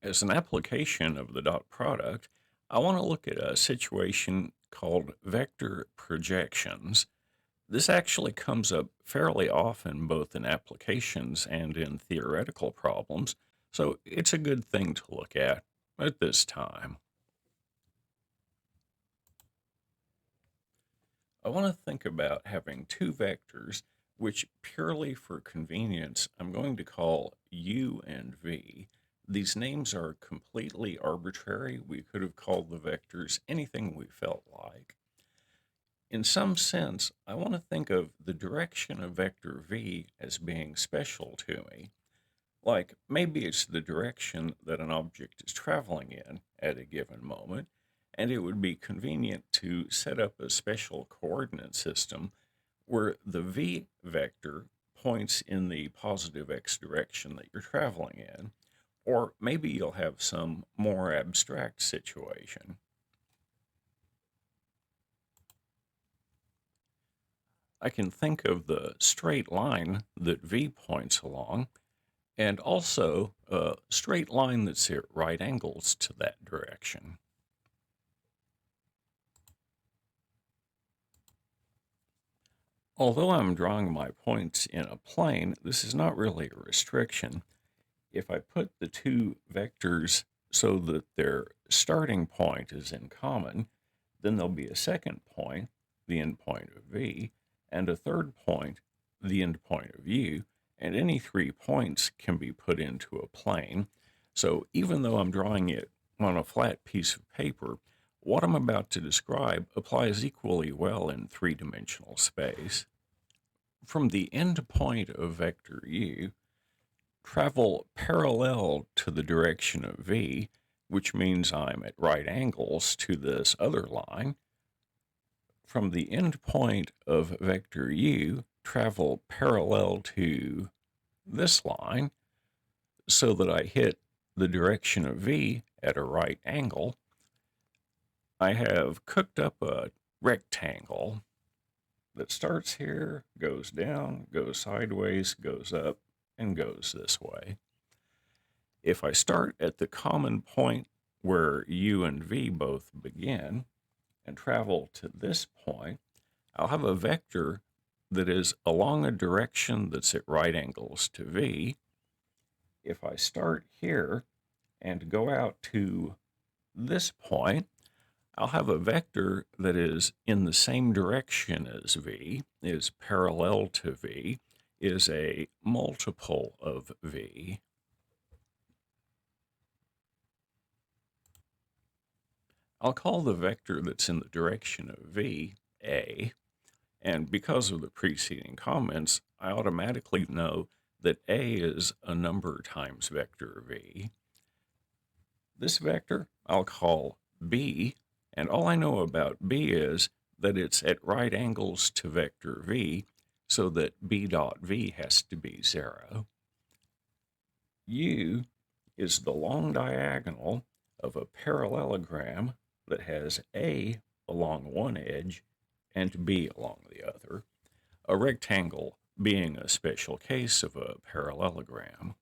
As an application of the dot product, I want to look at a situation called vector projections. This actually comes up fairly often both in applications and in theoretical problems, so it's a good thing to look at this time. I want to think about having two vectors, which purely for convenience I'm going to call u and v. These names are completely arbitrary. We could have called the vectors anything we felt like. In some sense, I want to think of the direction of vector v as being special to me. Like maybe it's the direction that an object is traveling in at a given moment, and it would be convenient to set up a special coordinate system where the v vector points in the positive x direction that you're traveling in. Or maybe you'll have some more abstract situation. I can think of the straight line that v points along, and also a straight line that's at right angles to that direction. Although I'm drawing my points in a plane, this is not really a restriction. If I put the two vectors so that their starting point is in common, then there'll be a second point, the endpoint of v, and a third point, the endpoint of u, and any 3 points can be put into a plane. So even though I'm drawing it on a flat piece of paper, what I'm about to describe applies equally well in three-dimensional space. From the endpoint of vector u, travel parallel to the direction of v, which means I'm at right angles to this other line. From the endpoint of vector u, travel parallel to this line so that I hit the direction of v at a right angle. I have cooked up a rectangle that starts here, goes down, goes sideways, goes up, and goes this way. If I start at the common point where u and v both begin and travel to this point, I'll have a vector that is along a direction that's at right angles to v. If I start here and go out to this point, I'll have a vector that is in the same direction as v, is parallel to v, is a multiple of v. I'll call the vector that's in the direction of v a, and because of the preceding comments, I automatically know that a is a number times vector v. This vector I'll call b, and all I know about b is that it's at right angles to vector v, so that b dot v has to be 0. U is the long diagonal of a parallelogram that has a along one edge and b along the other, a rectangle being a special case of a parallelogram.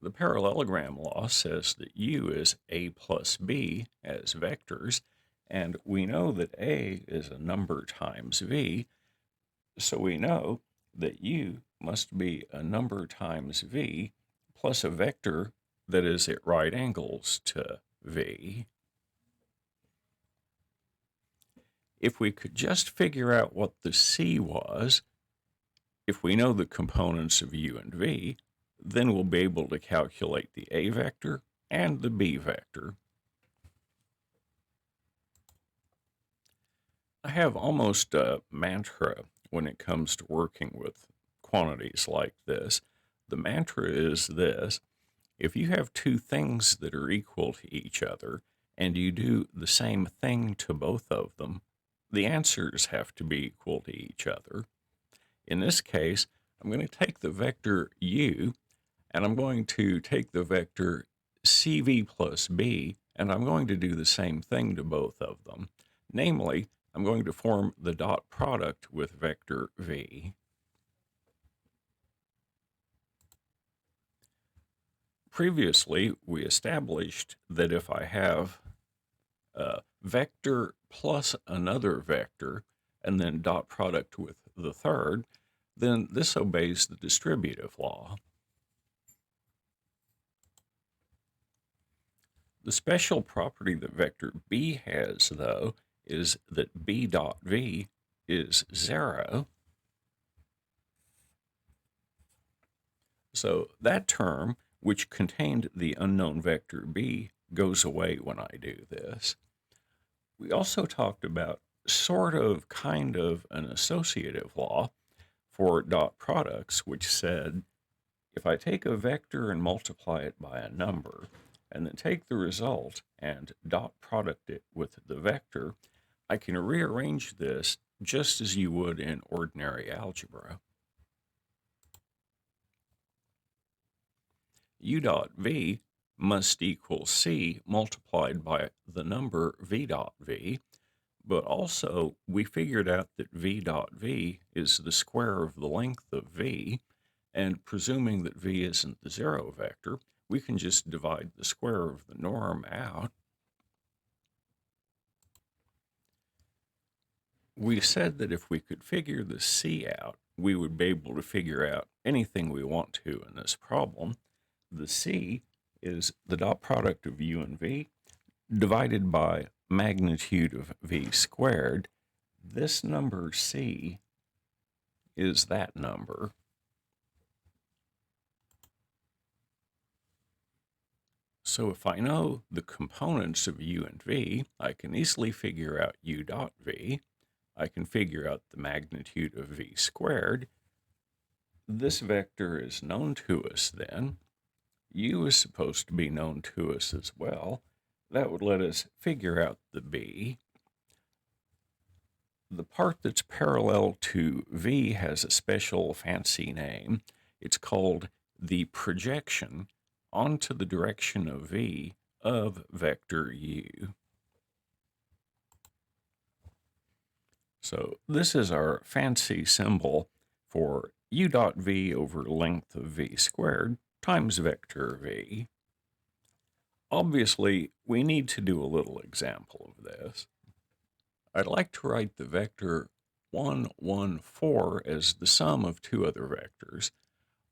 The parallelogram law says that u is a plus b as vectors, and we know that a is a number times v, so we know that u must be a number times v plus a vector that is at right angles to v. If we could just figure out what the c was, if we know the components of u and v, then we'll be able to calculate the a vector and the b vector. I have almost a mantra when it comes to working with quantities like this. The mantra is this: if you have two things that are equal to each other and you do the same thing to both of them, the answers have to be equal to each other. In this case, I'm going to take the vector u and I'm going to take the vector cv plus b, and I'm going to do the same thing to both of them. Namely, I'm going to form the dot product with vector v. Previously, we established that if I have a vector plus another vector and then dot product with the third, then this obeys the distributive law. The special property that vector b has, though, is that b dot v is 0. So that term, which contained the unknown vector b, goes away when I do this. We also talked about kind of an associative law for dot products, which said if I take a vector and multiply it by a number, and then take the result and dot product it with the vector, I can rearrange this just as you would in ordinary algebra. U dot v must equal c multiplied by the number v dot v, but also we figured out that v dot v is the square of the length of v, and presuming that v isn't the 0 vector, we can just divide the square of the norm out. We said that if we could figure the c out, we would be able to figure out anything we want to in this problem. The c is the dot product of u and v divided by magnitude of v squared. This number c is that number. So if I know the components of u and v, I can easily figure out u dot v. I can figure out the magnitude of v squared. This vector is known to us then. U is supposed to be known to us as well. That would let us figure out the b. The part that's parallel to v has a special fancy name. It's called the projection onto the direction of v of vector u. So this is our fancy symbol for u dot v over length of v squared times vector v. Obviously, we need to do a little example of this. I'd like to write the vector 1, 1, 4 as the sum of two other vectors.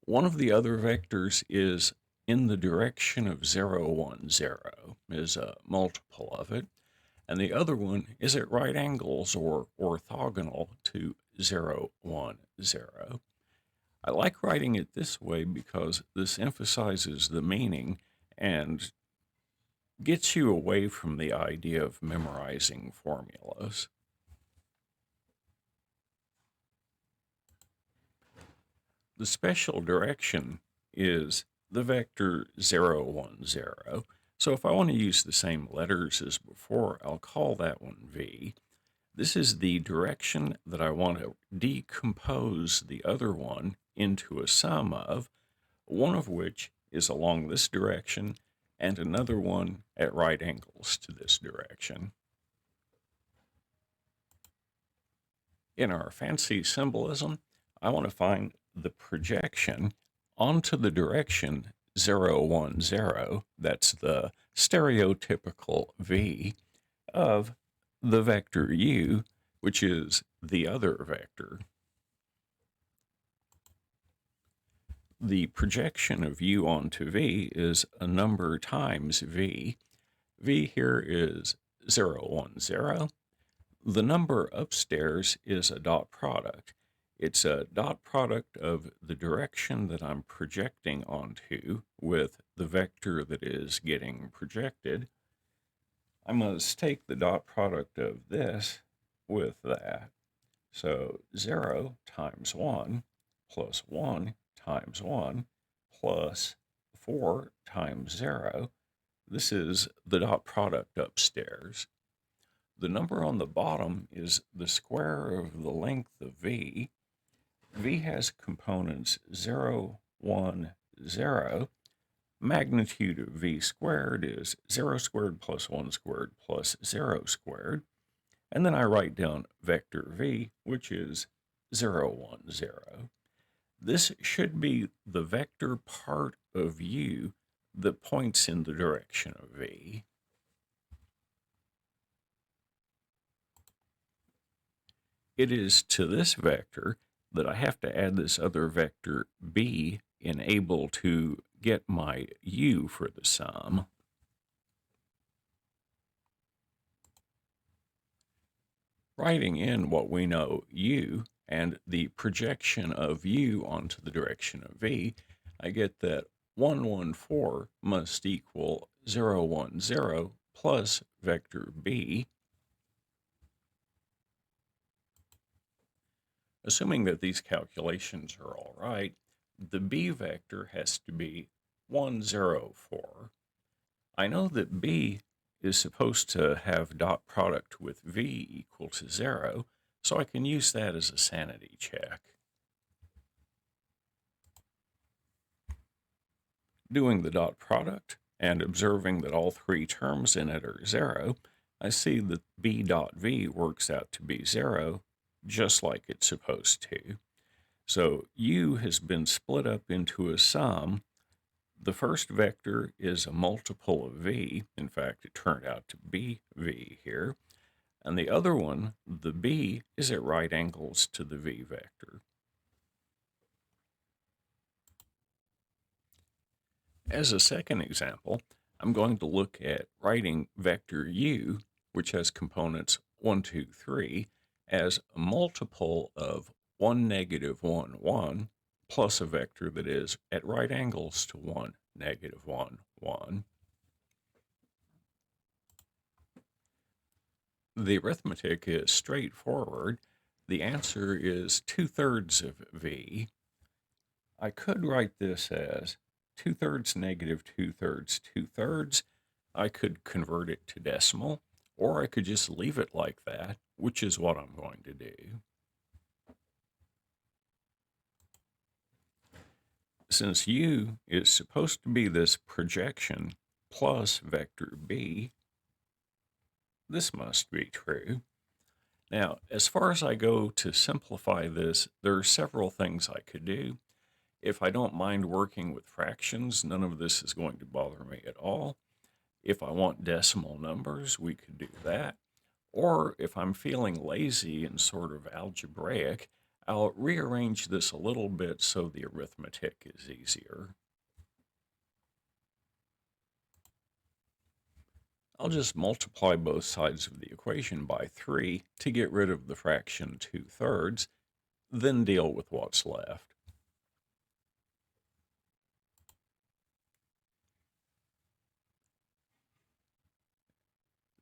One of the other vectors is in the direction of 0, 1, 0, is a multiple of it, and the other one is at right angles or orthogonal to 0, 1, 0. I like writing it this way because this emphasizes the meaning and gets you away from the idea of memorizing formulas. The special direction is the vector 0, 1, 0. So if I want to use the same letters as before, I'll call that one v. This is the direction that I want to decompose the other one into a sum of, one of which is along this direction and another one at right angles to this direction. In our fancy symbolism, I want to find the projection onto the direction 0, 1, 0, that's the stereotypical v, of the vector u, which is the other vector. The projection of u onto v is a number times v. V here is 0, 1, 0. The number upstairs is a dot product. It's a dot product of the direction that I'm projecting onto with the vector that is getting projected. I must take the dot product of this with that. So 0 times 1 plus 1 times 1 plus 4 times 0. This is the dot product upstairs. The number on the bottom is the square of the length of v. V has components 0, 1, 0. Magnitude of v squared is 0 squared plus 1 squared plus 0 squared. And then I write down vector v, which is 0, 1, 0. This should be the vector part of u that points in the direction of v. It is to this vector that I have to add this other vector b in able to get my u for the sum. Writing in what we know u and the projection of u onto the direction of v, I get that 114 must equal 010 plus vector b. Assuming that these calculations are all right, the b vector has to be 104. I know that b is supposed to have dot product with v equal to 0, so I can use that as a sanity check. Doing the dot product and observing that all three terms in it are 0, I see that b dot v works out to be 0, just like it's supposed to. So u has been split up into a sum. The first vector is a multiple of v. In fact, it turned out to be v here. And the other one, the b, is at right angles to the v vector. As a second example, I'm going to look at writing vector u, which has components 1, 2, 3, as a multiple of 1, negative 1, 1, plus a vector that is at right angles to 1, negative 1, 1. The arithmetic is straightforward. The answer is 2/3 of v. I could write this as 2/3 negative 2/3 2/3. I could convert it to decimal, or I could just leave it like that, which is what I'm going to do. Since u is supposed to be this projection plus vector b, this must be true. Now, as far as I go to simplify this, there are several things I could do. If I don't mind working with fractions, none of this is going to bother me at all. If I want decimal numbers, we could do that. Or if I'm feeling lazy and sort of algebraic, I'll rearrange this a little bit so the arithmetic is easier. I'll just multiply both sides of the equation by 3 to get rid of the fraction 2/3, then deal with what's left.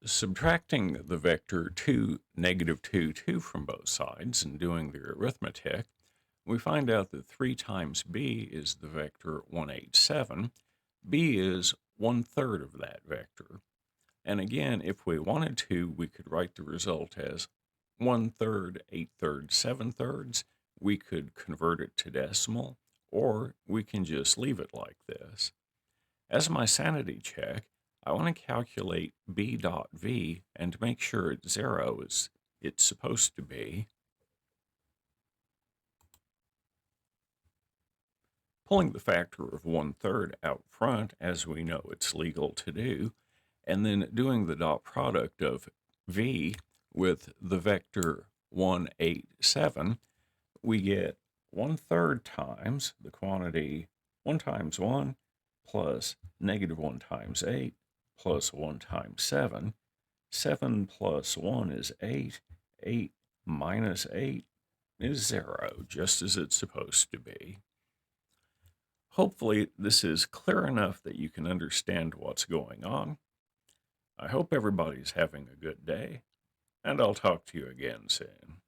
Subtracting the vector 2, negative 2, 2 from both sides and doing the arithmetic, we find out that 3 times b is the vector 187. b is 1/3 of that vector. And again, if we wanted to, we could write the result as 1/3, 8/3, 7/3. We could convert it to decimal, or we can just leave it like this. As my sanity check, I want to calculate b dot v and make sure it's 0 as it's supposed to be. Pulling the factor of 1/3 out front, as we know it's legal to do, and then doing the dot product of v with the vector 187, we get 1/3 times the quantity 1 times 1 plus negative 1 times 8 plus 1 times 7. 7 plus 1 is 8. 8 minus 8 is 0, just as it's supposed to be. Hopefully, this is clear enough that you can understand what's going on. I hope everybody's having a good day, and I'll talk to you again soon.